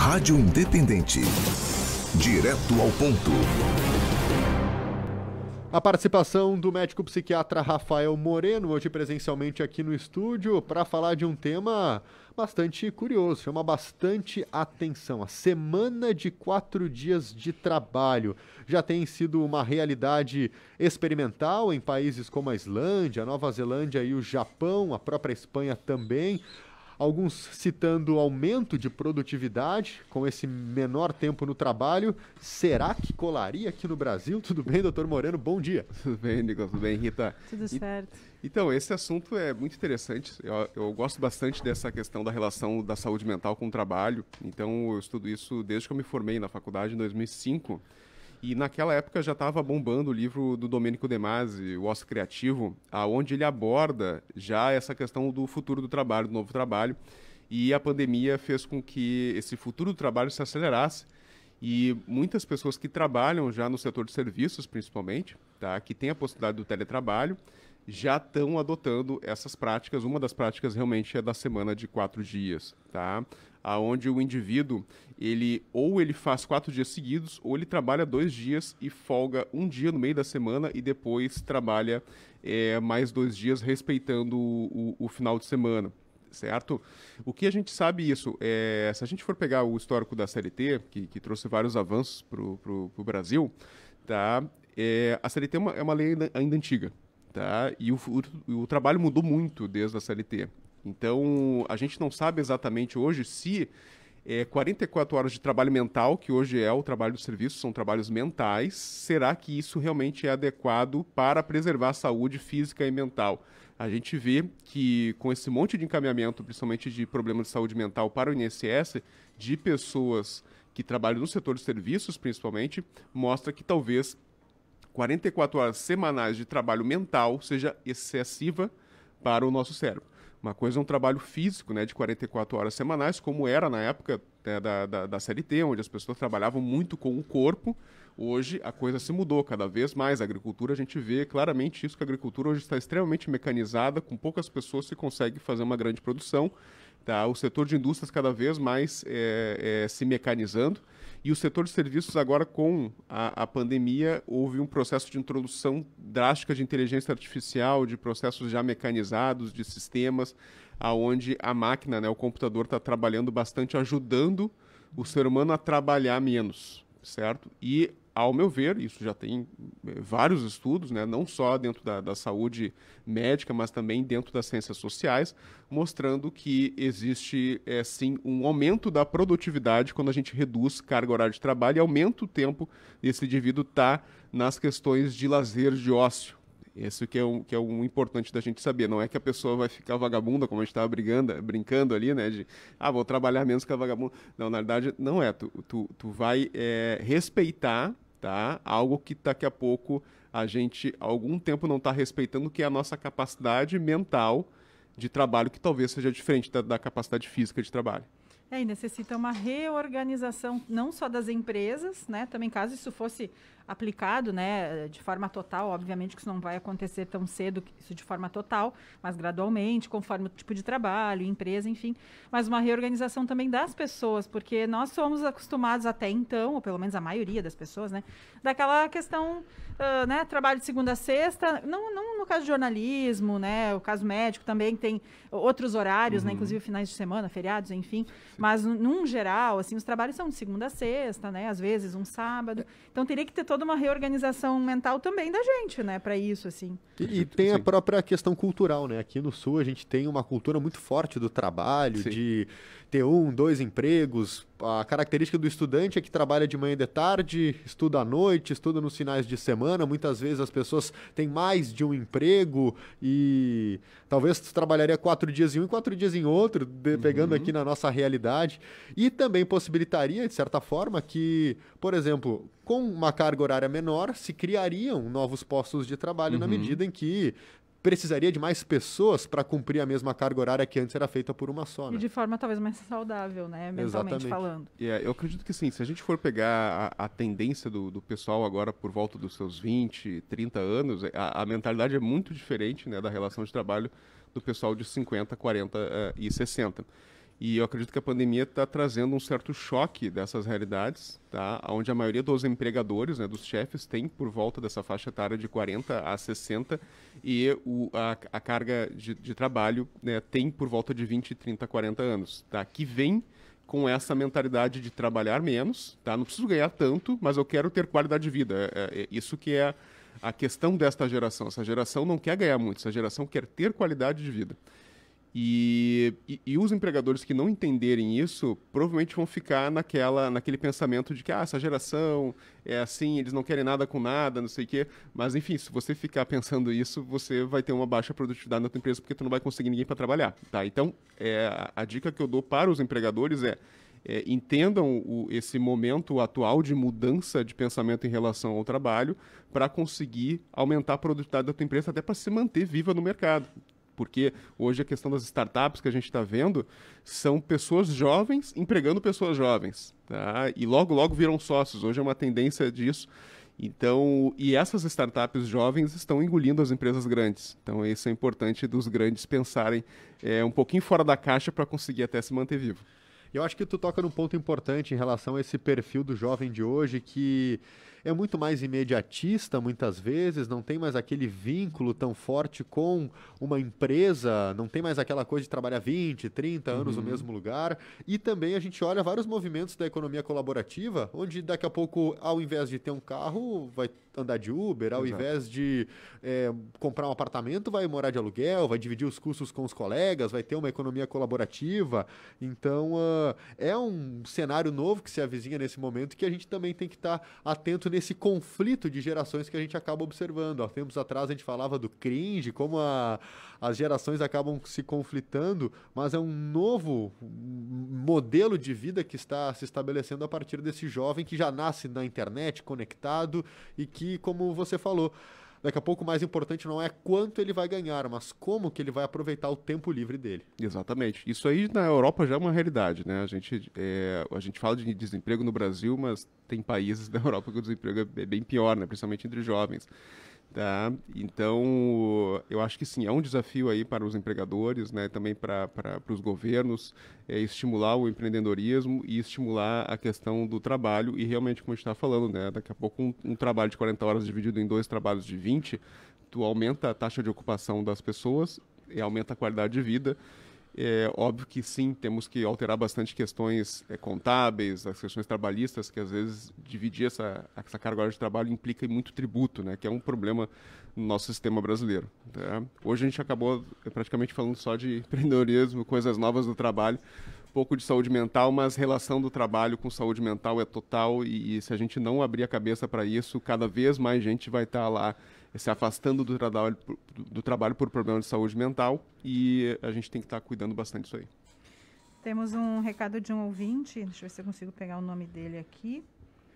Rádio Independente. Direto ao ponto. A participação do médico psiquiatra Rafael Moreno, hoje presencialmente aqui no estúdio, para falar de um tema bastante curioso, chama bastante atenção. A semana de 4 dias de trabalho já tem sido uma realidade experimental em países como a Islândia, a Nova Zelândia e o Japão, a própria Espanha também. Alguns citando aumento de produtividade com esse menor tempo no trabalho. Será que colaria aqui no Brasil? Tudo bem, doutor Moreno? Bom dia. Tudo bem, Nicolas? Tudo bem, Rita? Tudo certo. Então, esse assunto é muito interessante. Eu gosto bastante dessa questão da relação da saúde mental com o trabalho. Então, eu estudo isso desde que eu me formei na faculdade em 2005. E naquela época já estava bombando o livro do Domênico De Masi, O Ócio Criativo, onde ele aborda já essa questão do futuro do trabalho, do novo trabalho. E a pandemia fez com que esse futuro do trabalho se acelerasse. E muitas pessoas que trabalham já no setor de serviços, principalmente, tá, que tem a possibilidade do teletrabalho, já estão adotando essas práticas. Uma das práticas realmente é da semana de 4 dias, tá? Onde o indivíduo, ele faz 4 dias seguidos, ou ele trabalha 2 dias e folga 1 dia no meio da semana e depois trabalha mais 2 dias, respeitando o final de semana, certo? O que a gente sabe isso, se a gente for pegar o histórico da CLT, que trouxe vários avanços para o Brasil, tá? A CLT é uma lei ainda antiga, tá? E o trabalho mudou muito desde a CLT. Então, a gente não sabe exatamente hoje se 44 horas de trabalho mental, que hoje é o trabalho do serviço, são trabalhos mentais, será que isso realmente é adequado para preservar a saúde física e mental? A gente vê que com esse monte de encaminhamento, principalmente de problemas de saúde mental para o INSS, de pessoas que trabalham no setor de serviços, principalmente, mostra que talvez 44 horas semanais de trabalho mental seja excessiva para o nosso cérebro. Uma coisa é um trabalho físico, né, de 44 horas semanais, como era na época, né, da CLT, onde as pessoas trabalhavam muito com o corpo. Hoje a coisa se mudou cada vez mais. A agricultura, a gente vê claramente isso, que a agricultura hoje está extremamente mecanizada, com poucas pessoas se consegue fazer uma grande produção. Tá? O setor de indústrias cada vez mais se mecanizando. E o setor de serviços agora, com a pandemia, houve um processo de introdução drástica de inteligência artificial, de processos já mecanizados, de sistemas, onde a máquina, né, o computador está trabalhando bastante, ajudando o ser humano a trabalhar menos, certo? E, ao meu ver, isso já tem vários estudos, né, não só dentro da saúde médica, mas também dentro das ciências sociais, mostrando que existe, sim, um aumento da produtividade quando a gente reduz carga horária de trabalho e aumenta o tempo desse indivíduo estar nas questões de lazer, de ócio. Esse que é o importante da gente saber. Não é que a pessoa vai ficar vagabunda, como a gente estava brincando ali, né? De, vou trabalhar menos que a vagabunda. Não, na verdade, não é. Tu vai respeitar, tá? Algo que daqui a pouco a gente, há algum tempo, não está respeitando, que é a nossa capacidade mental de trabalho, que talvez seja diferente da capacidade física de trabalho. E necessita uma reorganização não só das empresas, né? Também caso isso fosse aplicado, né, de forma total, obviamente que isso não vai acontecer tão cedo, isso de forma total, mas gradualmente, conforme o tipo de trabalho, empresa, enfim, mas uma reorganização também das pessoas, porque nós somos acostumados até então, ou pelo menos a maioria das pessoas, né, daquela questão, né, trabalho de segunda a sexta, não no caso de jornalismo, né, o caso médico também tem outros horários, né, inclusive finais de semana, feriados, enfim, mas num geral, assim, os trabalhos são de segunda a sexta, né, às vezes um sábado, então teria que ter toda uma reorganização mental também da gente, né, para isso, assim. E tem a própria questão cultural, né? Aqui no Sul a gente tem uma cultura muito forte do trabalho, sim, de ter 1, 2 empregos. A característica do estudante é que trabalha de manhã e de tarde, estuda à noite, estuda nos finais de semana. Muitas vezes as pessoas têm mais de um emprego e talvez trabalharia 4 dias em um e 4 dias em outro, pegando aqui na nossa realidade. E também possibilitaria, de certa forma, que, por exemplo, com uma carga horária menor, se criariam novos postos de trabalho na medida em que precisaria de mais pessoas para cumprir a mesma carga horária que antes era feita por uma só, né? E de forma talvez mais saudável, né? Mentalmente Exatamente. falando. Eu acredito que sim. Se a gente for pegar a tendência do pessoal agora por volta dos seus 20, 30 anos, a mentalidade é muito diferente, né, da relação de trabalho do pessoal de 50, 40 e 60. E eu acredito que a pandemia está trazendo um certo choque dessas realidades, tá? Onde a maioria dos empregadores, né, dos chefes, tem por volta dessa faixa etária de 40 a 60 e a carga de trabalho, né, tem por volta de 20, 30, 40 anos, tá? Que vem com essa mentalidade de trabalhar menos, tá? Não preciso ganhar tanto, mas eu quero ter qualidade de vida. É isso que é a questão desta geração. Essa geração não quer ganhar muito, essa geração quer ter qualidade de vida. E os empregadores que não entenderem isso, provavelmente vão ficar naquele pensamento de que essa geração é assim, eles não querem nada com nada, não sei o quê. Mas, enfim, se você ficar pensando isso, você vai ter uma baixa produtividade na tua empresa porque tu não vai conseguir ninguém para trabalhar, tá? Então, a dica que eu dou para os empregadores entendam esse momento atual de mudança de pensamento em relação ao trabalho para conseguir aumentar a produtividade da tua empresa até para se manter viva no mercado. Porque hoje a questão das startups que a gente está vendo são pessoas jovens empregando pessoas jovens, tá? E logo, logo viram sócios. Hoje é uma tendência disso. Então, e essas startups jovens estão engolindo as empresas grandes. Então, isso é importante dos grandes pensarem um pouquinho fora da caixa para conseguir até se manter vivo. Eu acho que tu toca num ponto importante em relação a esse perfil do jovem de hoje que é muito mais imediatista muitas vezes, não tem mais aquele vínculo tão forte com uma empresa, não tem mais aquela coisa de trabalhar 20, 30 anos no mesmo lugar. E também a gente olha vários movimentos da economia colaborativa, onde daqui a pouco, ao invés de ter um carro, vai andar de Uber, ao invés de comprar um apartamento, vai morar de aluguel, vai dividir os custos com os colegas, vai ter uma economia colaborativa. Então, é um cenário novo que se avizinha nesse momento que a gente também tem que estar atento nesse conflito de gerações que a gente acaba observando. Há tempos atrás a gente falava do cringe, como as gerações acabam se conflitando, mas é um novo modelo de vida que está se estabelecendo a partir desse jovem que já nasce na internet, conectado e que, como você falou, daqui a pouco o mais importante não é quanto ele vai ganhar, mas como que ele vai aproveitar o tempo livre dele. Exatamente. Isso aí na Europa já é uma realidade, né? A gente fala de desemprego no Brasil, mas tem países da Europa que o desemprego é bem pior, né? Principalmente entre jovens. Tá? Então, eu acho que sim, é um desafio aí para os empregadores, né? Também para os governos, estimular o empreendedorismo e estimular a questão do trabalho. E realmente, como a gente está falando, né? Daqui a pouco um trabalho de 40 horas dividido em 2 trabalhos de 20, tu aumenta a taxa de ocupação das pessoas e aumenta a qualidade de vida. É óbvio que sim, temos que alterar bastante questões contábeis, as questões trabalhistas, que às vezes dividir essa carga horária de trabalho implica em muito tributo, né, que é um problema no nosso sistema brasileiro. Tá? Hoje a gente acabou praticamente falando só de empreendedorismo, coisas novas do trabalho, pouco de saúde mental, mas relação do trabalho com saúde mental é total e se a gente não abrir a cabeça para isso, cada vez mais gente vai estar lá se afastando do trabalho por problema de saúde mental e a gente tem que estar cuidando bastante disso aí. Temos um recado de um ouvinte, deixa eu ver se eu consigo pegar o nome dele aqui.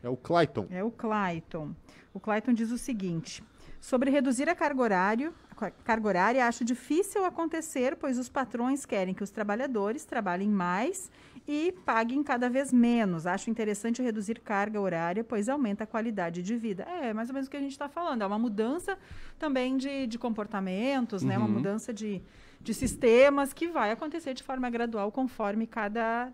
É o Clayton. É o Clayton. O Clayton diz o seguinte: sobre reduzir a carga horária, acho difícil acontecer, pois os patrões querem que os trabalhadores trabalhem mais e paguem cada vez menos. Acho interessante reduzir carga horária, pois aumenta a qualidade de vida. É mais ou menos o que a gente está falando. É uma mudança também de comportamentos, né? Uma mudança de sistemas que vai acontecer de forma gradual conforme cada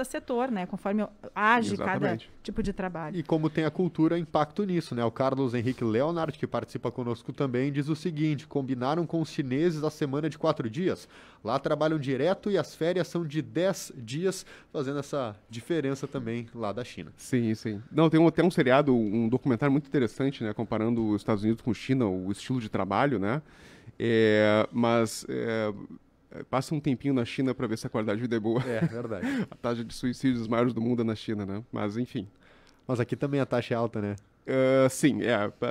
setor, né? Conforme age cada tipo de trabalho. E como tem a cultura, impacto nisso, né? O Carlos Henrique Leonard, que participa conosco também, diz o seguinte: combinaram com os chineses a semana de 4 dias. Lá trabalham direto e as férias são de 10 dias, fazendo essa diferença também lá da China. Sim, sim. Não, tem até um seriado, um documentário muito interessante, né? Comparando os Estados Unidos com a China, o estilo de trabalho, né? Mas passa um tempinho na China para ver se a qualidade de vida é boa. É, verdade. A taxa de suicídios maiores do mundo é na China, né? Mas, enfim. Mas aqui também a taxa é alta, né? Sim,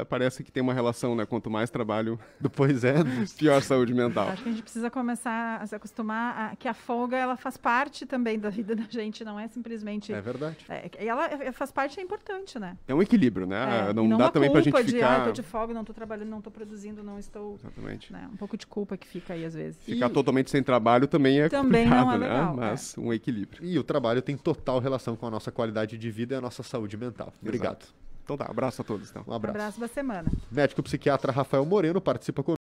parece que tem uma relação, né? Quanto mais trabalho, pois é, pior saúde mental. Acho que a gente precisa começar a se acostumar que a folga, ela faz parte também da vida da gente, não é simplesmente... É verdade. Ela faz parte, é importante, né? É um equilíbrio, né? Não dá também pra gente ficar... tô de folga, não tô trabalhando, não tô produzindo, não estou... Exatamente. Né? Um pouco de culpa que fica aí às vezes. Ficar totalmente sem trabalho também é complicado, não é legal, né? Mas um equilíbrio. E o trabalho tem total relação com a nossa qualidade de vida e a nossa saúde mental. Obrigado. Então tá, abraço a todos. Então. Um abraço. Um abraço da semana. Médico psiquiatra Rafael Moreno participa conosco.